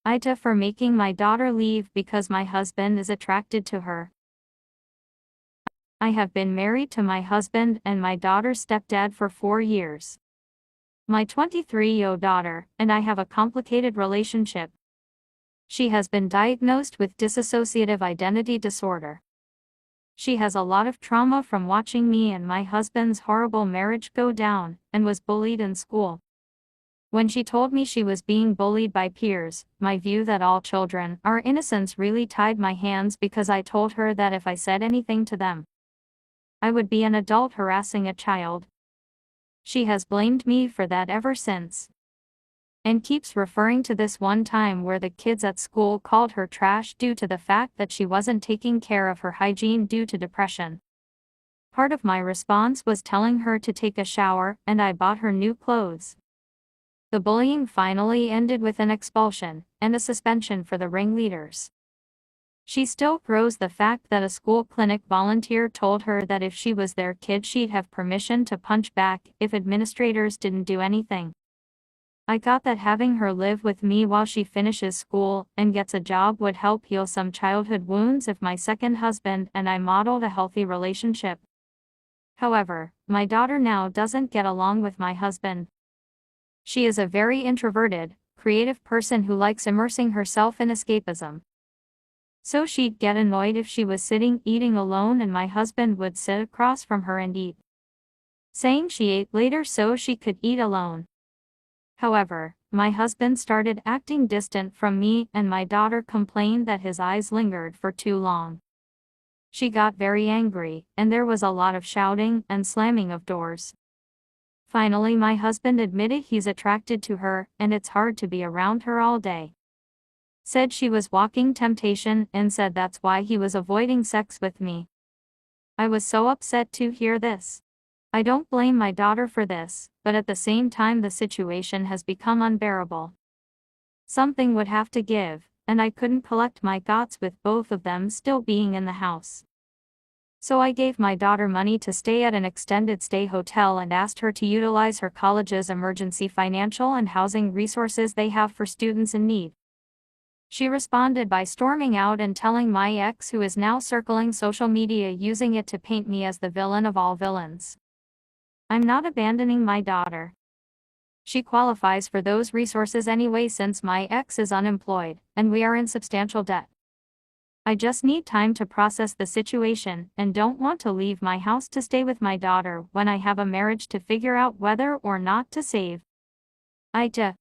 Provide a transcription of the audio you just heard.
AITA for making my daughter leave because my husband is attracted to her. I have been married to my husband and my daughter's stepdad for 4 years. My 23-year-old daughter and I have a complicated relationship. She has been diagnosed with dissociative identity disorder. She has a lot of trauma from watching me and my husband's horrible marriage go down, and was bullied in school. When she told me she was being bullied by peers, my view that all children are innocents really tied my hands, because I told her that if I said anything to them, I would be an adult harassing a child. She has blamed me for that ever since, and keeps referring to this one time where the kids at school called her trash due to the fact that she wasn't taking care of her hygiene due to depression. Part of my response was telling her to take a shower, and I bought her new clothes. The bullying finally ended with an expulsion and a suspension for the ringleaders. She still throws the fact that a school clinic volunteer told her that if she was their kid she'd have permission to punch back if administrators didn't do anything. I got that having her live with me while she finishes school and gets a job would help heal some childhood wounds if my second husband and I modeled a healthy relationship. However, my daughter now doesn't get along with my husband. She is a very introverted, creative person who likes immersing herself in escapism. So she'd get annoyed if she was sitting eating alone and my husband would sit across from her and eat, saying she ate later so she could eat alone. However, my husband started acting distant from me and my daughter complained that his eyes lingered for too long. She got very angry, and there was a lot of shouting and slamming of doors. Finally, my husband admitted he's attracted to her and it's hard to be around her all day. Said she was walking temptation and said that's why he was avoiding sex with me. I was so upset to hear this. I don't blame my daughter for this, but at the same time the situation has become unbearable. Something would have to give, and I couldn't collect my thoughts with both of them still being in the house. So I gave my daughter money to stay at an extended stay hotel and asked her to utilize her college's emergency financial and housing resources they have for students in need. She responded by storming out and telling my ex, who is now circling social media using it to paint me as the villain of all villains. I'm not abandoning my daughter. She qualifies for those resources anyway since my ex is unemployed, and we are in substantial debt. I just need time to process the situation and don't want to leave my house to stay with my daughter when I have a marriage to figure out whether or not to save. AITA.